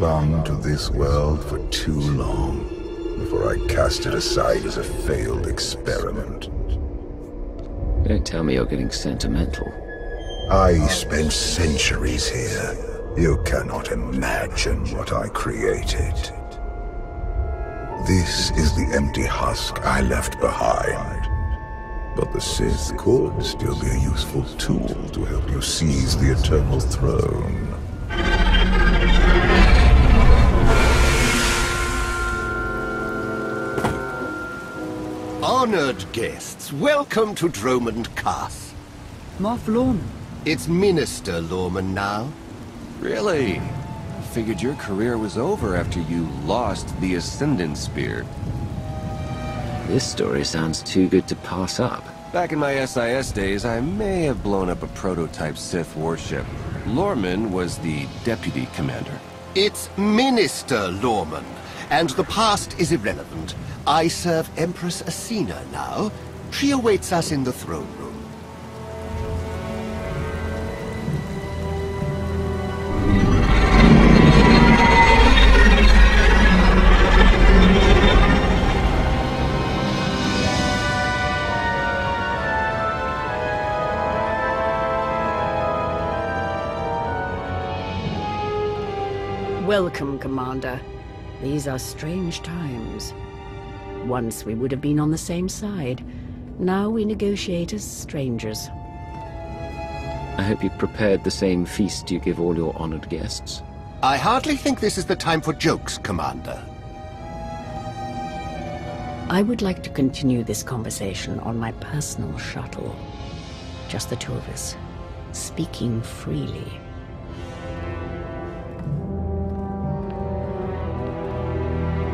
clung to this world for too long before I cast it aside as a failed experiment. Don't tell me you're getting sentimental. I spent centuries here. You cannot imagine what I created. This is the empty husk I left behind. But the Sith could still be a useful tool to help you seize the Eternal Throne. Honored guests, welcome to Dromund Kaas. Moff Lorman. It's Minister Lorman now. Really? I figured your career was over after you lost the Ascendant Spear. This story sounds too good to pass up. Back in my SIS days, I may have blown up a prototype Sith warship. Lorman was the deputy commander. It's Minister Lorman, and the past is irrelevant. I serve Empress Asina now. She awaits us in the throne room. Welcome, Commander. These are strange times. Once we would have been on the same side. Now we negotiate as strangers. I hope you've prepared the same feast you give all your honored guests. I hardly think this is the time for jokes, Commander. I would like to continue this conversation on my personal shuttle. Just the two of us, speaking freely.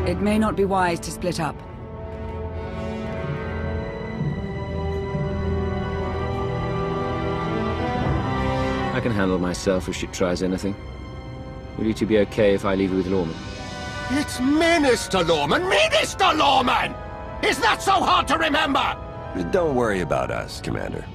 It may not be wise to split up. I can handle myself if she tries anything. Will you two be okay if I leave you with Lorman? It's Minister Lorman! Minister Lorman! Is that so hard to remember? Don't worry about us, Commander.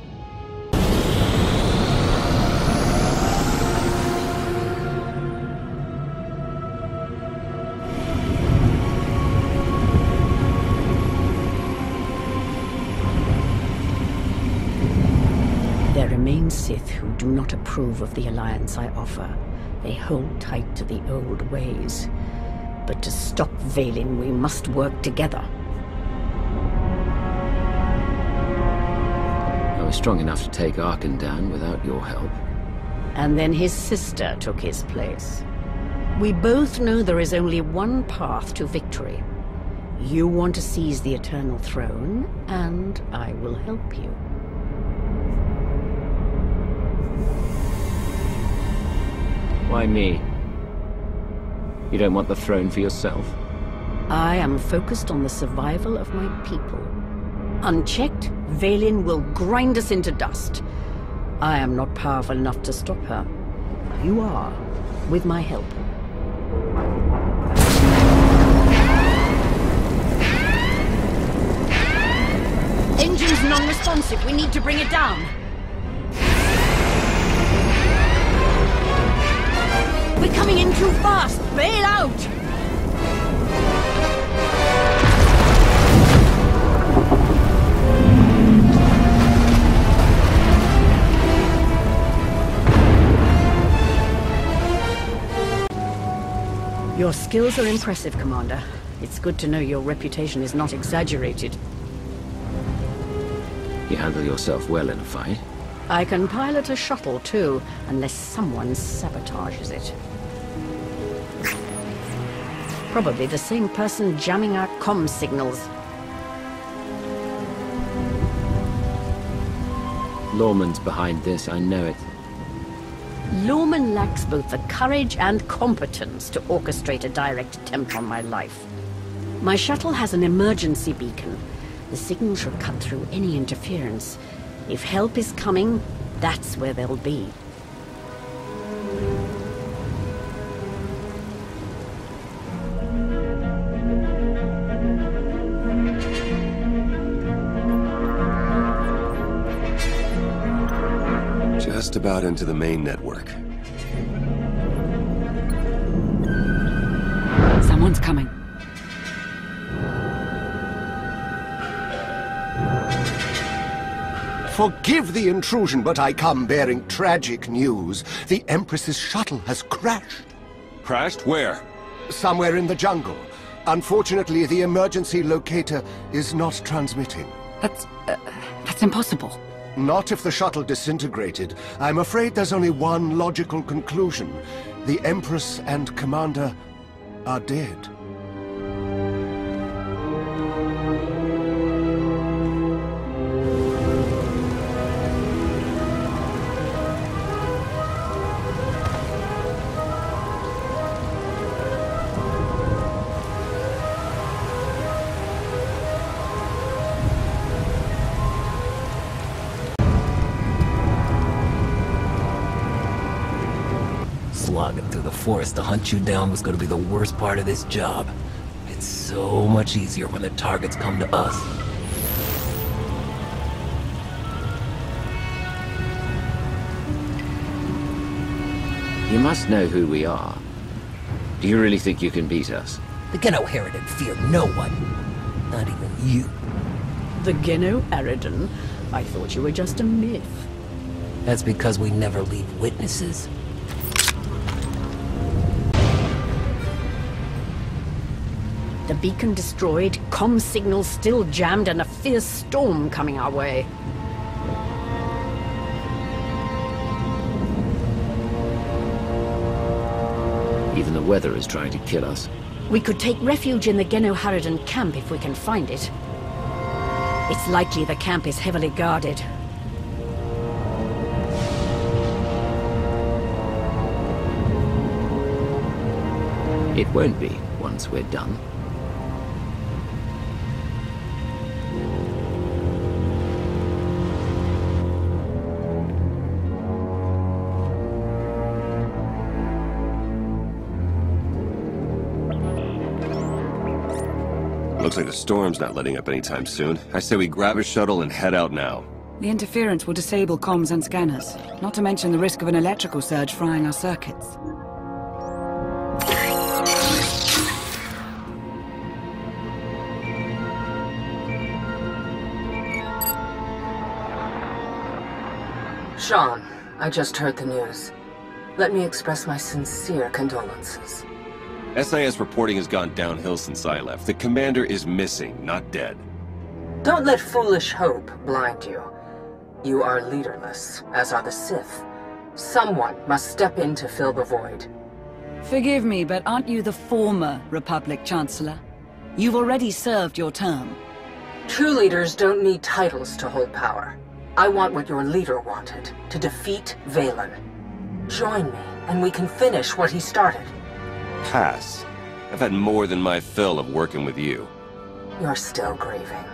There remain Sith who do not approve of the alliance I offer. They hold tight to the old ways. But to stop Vaylin, we must work together. I was strong enough to take Arkan down without your help. And then his sister took his place. We both know there is only one path to victory. You want to seize the Eternal Throne, and I will help you. Why me? You don't want the throne for yourself? I am focused on the survival of my people. Unchecked, Vaylin will grind us into dust. I am not powerful enough to stop her. You are, with my help. Engine's non-responsive. We need to bring it down. We're coming in too fast! Bail out! Your skills are impressive, Commander. It's good to know your reputation is not exaggerated. You handle yourself well in a fight. I can pilot a shuttle, too, unless someone sabotages it. Probably the same person jamming our comm signals. Lorman's behind this, I know it. Lorman lacks both the courage and competence to orchestrate a direct attempt on my life. My shuttle has an emergency beacon. The signal should cut through any interference. If help is coming, that's where they'll be. Just about into the main network. Someone's coming. Forgive the intrusion, but I come bearing tragic news. The Empress's shuttle has crashed. Crashed? Where? Somewhere in the jungle. Unfortunately, the emergency locator is not transmitting. That's impossible. Not if the shuttle disintegrated. I'm afraid there's only one logical conclusion. The Empress and Commander are dead. Slogging through the forest to hunt you down was going to be the worst part of this job. It's so much easier when the targets come to us. You must know who we are. Do you really think you can beat us? The Geno Harridan fear no one. Not even you. The Geno Harridan? I thought you were just a myth. That's because we never leave witnesses. The beacon destroyed, comm signals still jammed, and a fierce storm coming our way. Even the weather is trying to kill us. We could take refuge in the Geno Harridan camp if we can find it. It's likely the camp is heavily guarded. It won't be once we're done. Looks like the storm's not letting up anytime soon. I say we grab a shuttle and head out now. The interference will disable comms and scanners, not to mention the risk of an electrical surge frying our circuits. Sean, I just heard the news. Let me express my sincere condolences. SIS reporting has gone downhill since I left. The commander is missing, not dead. Don't let foolish hope blind you. You are leaderless, as are the Sith. Someone must step in to fill the void. Forgive me, but aren't you the former Republic Chancellor? You've already served your term. True leaders don't need titles to hold power. I want what your leader wanted, to defeat Valen. Join me, and we can finish what he started. Pass. I've had more than my fill of working with you. You're still grieving.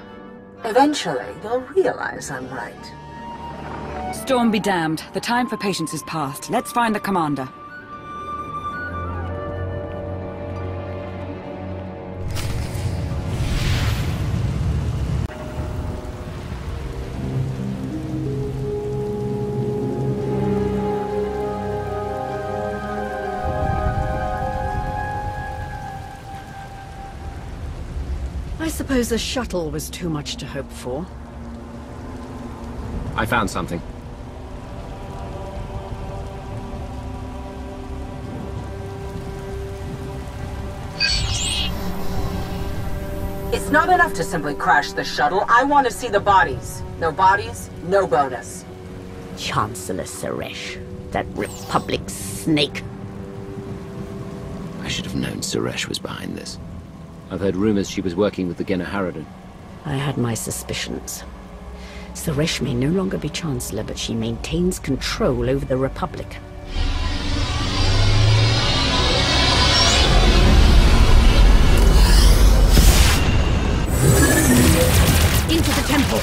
Eventually, you'll realize I'm right. Storm be damned. The time for patience is past. Let's find the commander. I suppose the shuttle was too much to hope for. I found something. It's not enough to simply crash the shuttle. I want to see the bodies. No bodies, no bonus. Chancellor Suresh, that Republic snake. I should have known Suresh was behind this. I've heard rumors she was working with the Geno Harridan. I had my suspicions. Suresh may no longer be Chancellor, but she maintains control over the Republic. Into the temple!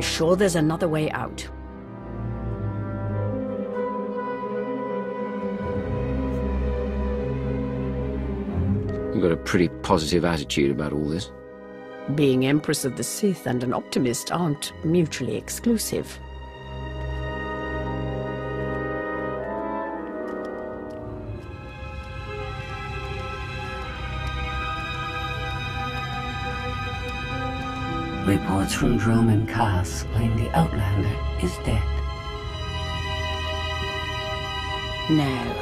I'm sure there's another way out. You've got a pretty positive attitude about all this. Being Empress of the Sith and an optimist aren't mutually exclusive. Reports from Droman Kaas claim the Outlander is dead. No.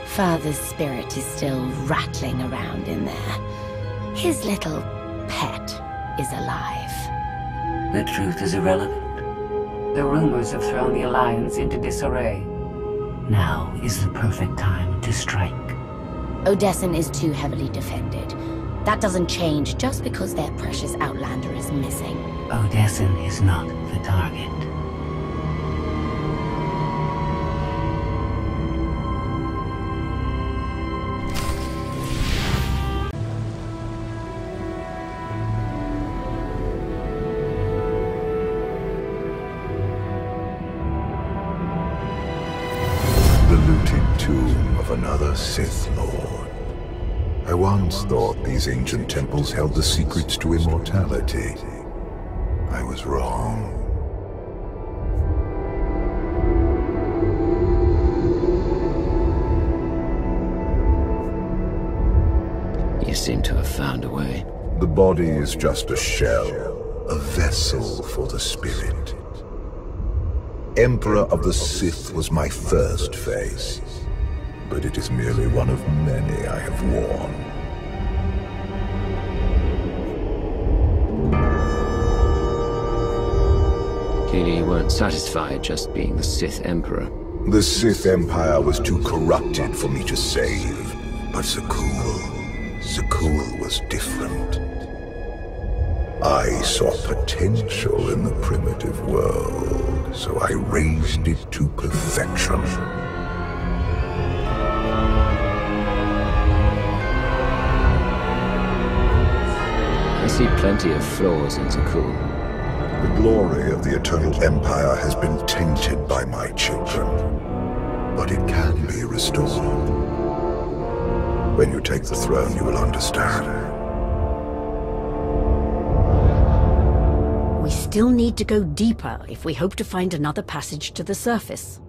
Father's spirit is still rattling around in there. His little pet is alive. The truth is irrelevant. The rumors have thrown the Alliance into disarray. Now is the perfect time to strike. Odessen is too heavily defended. That doesn't change just because their precious Outlander is missing. Odessen is not the target. The looted tomb of another Sith Lord. I once thought these ancient temples held the secrets to immortality. I was wrong. You seem to have found a way. The body is just a shell, a vessel for the spirit. Emperor of the Sith was my first face, but it is merely one of many I have worn. Clearly you weren't satisfied just being the Sith Emperor. The Sith Empire was too corrupted for me to save, but Zakul was different. I saw potential in the primitive world, so I raised it to perfection. I see plenty of flaws in Zakul. The glory of the Eternal Empire has been tainted by my children, but it can be restored. When you take the throne, you will understand. We still need to go deeper if we hope to find another passage to the surface.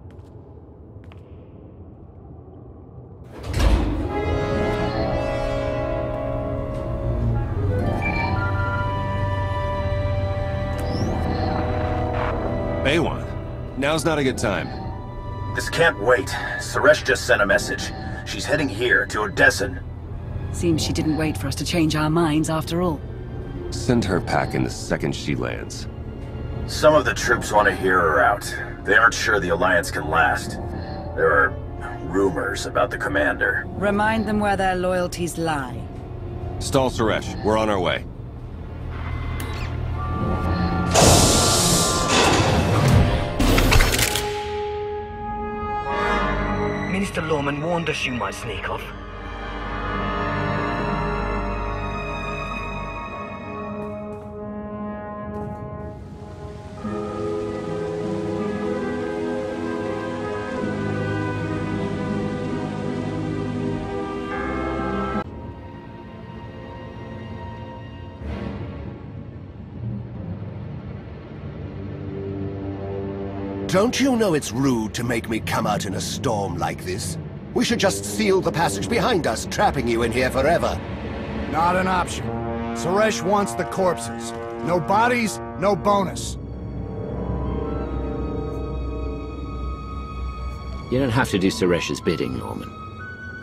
Baywan, now's not a good time. This can't wait. Suresh just sent a message. She's heading here, to Odessen. Seems she didn't wait for us to change our minds after all. Send her packing the second she lands. Some of the troops want to hear her out. They aren't sure the Alliance can last. There are rumors about the commander. Remind them where their loyalties lie. Stall Suresh, we're on our way. Minister Lorman warned us you might sneak off. Don't you know it's rude to make me come out in a storm like this? We should just seal the passage behind us, trapping you in here forever. Not an option. Suresh wants the corpses. No bodies, no bonus. You don't have to do Suresh's bidding, Lorman.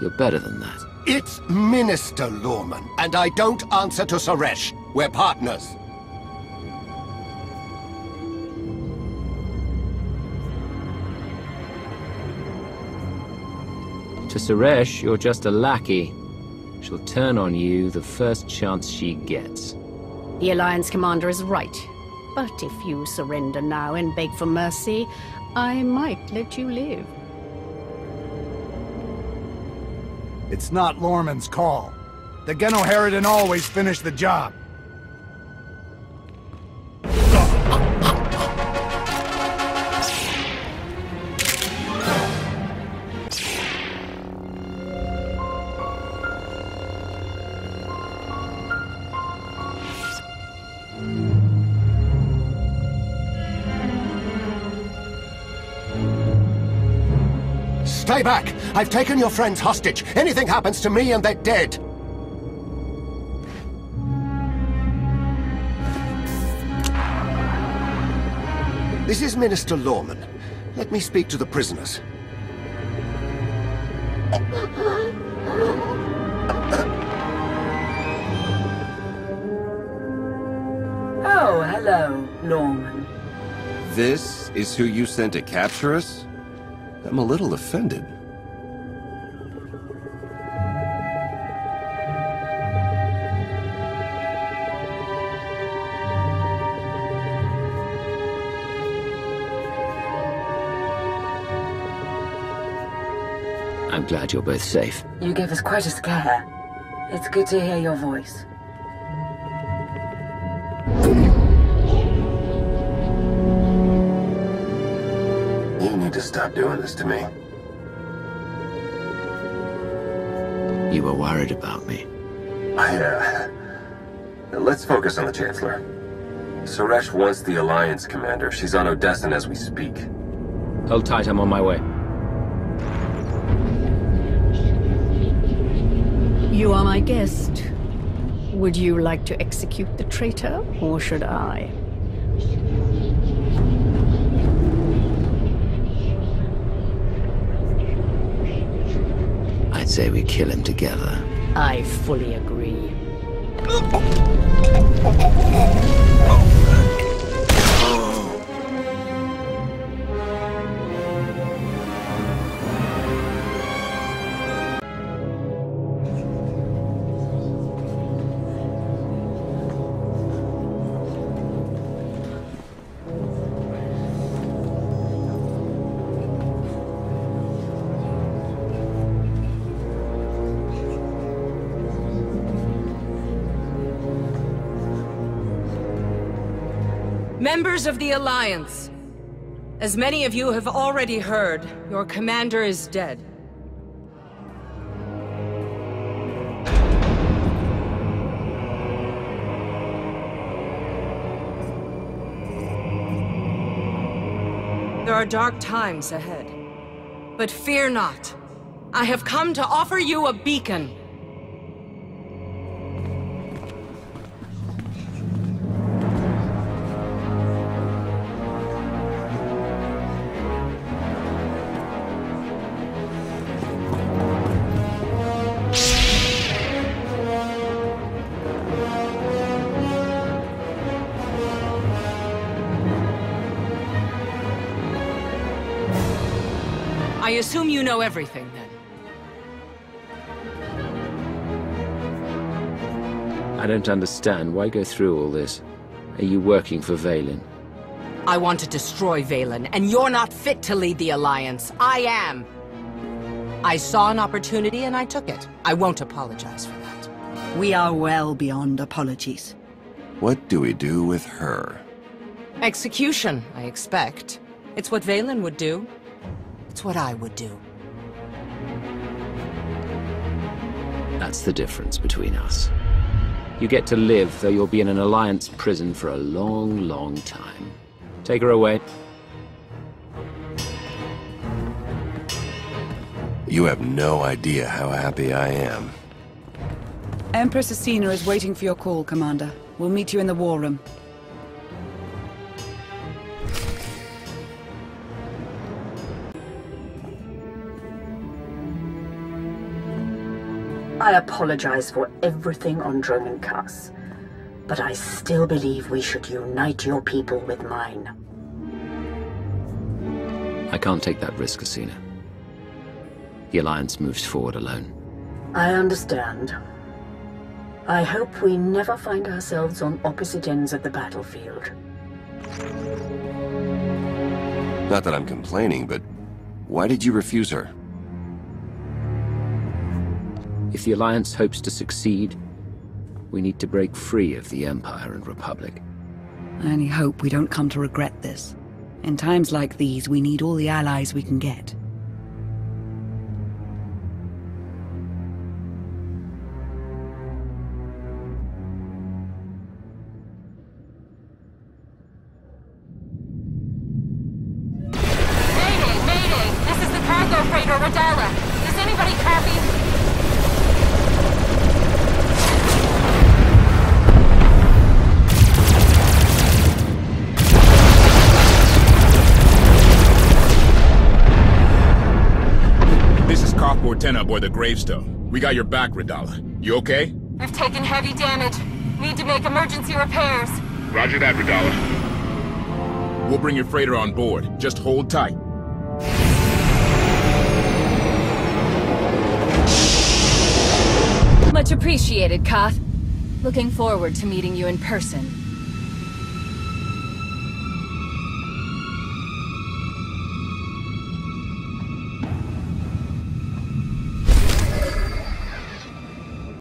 You're better than that. It's Minister Lorman, and I don't answer to Suresh. We're partners. To Suresh, you're just a lackey. She'll turn on you the first chance she gets. The Alliance commander is right. But if you surrender now and beg for mercy, I might let you live. It's not Lorman's call. The Genoheridan always finish the job. Stay back! I've taken your friends hostage. Anything happens to me and they're dead. This is Minister Lorman. Let me speak to the prisoners. Oh, hello, Lorman. This is who you sent to capture us? I'm a little offended. I'm glad you're both safe. You gave us quite a scare. It's good to hear your voice. You need to stop doing this to me. You were worried about me. Let's focus on the Chancellor. Suresh wants the Alliance commander. She's on Odessen as we speak. Hold tight, I'm on my way. You are my guest. Would you like to execute the traitor, or should I? I'd say we kill him together. I fully agree. Members of the Alliance, as many of you have already heard, your commander is dead. There are dark times ahead, but fear not. I have come to offer you a beacon. I assume you know everything, then. I don't understand. Why go through all this? Are you working for Vaylin? I want to destroy Vaylin, and you're not fit to lead the Alliance. I am. I saw an opportunity and I took it. I won't apologize for that. We are well beyond apologies. What do we do with her? Execution, I expect. It's what Vaylin would do. It's what I would do. That's the difference between us. You get to live, though you'll be in an Alliance prison for a long, long time. Take her away. You have no idea how happy I am. Empress Asina is waiting for your call, Commander. We'll meet you in the war room. I apologize for everything on Droman Kaas, but I still believe we should unite your people with mine. I can't take that risk, Asina. The Alliance moves forward alone. I understand. I hope we never find ourselves on opposite ends of the battlefield. Not that I'm complaining, but why did you refuse her? If the Alliance hopes to succeed, we need to break free of the Empire and Republic. I only hope we don't come to regret this. In times like these, we need all the allies we can get. Mayday! Mayday! This is the cargo freighter shock antenna aboard the gravestone. We got your back, Radala. You okay? I've taken heavy damage. Need to make emergency repairs. Roger that, Radala. We'll bring your freighter on board. Just hold tight. Much appreciated, Koth. Looking forward to meeting you in person.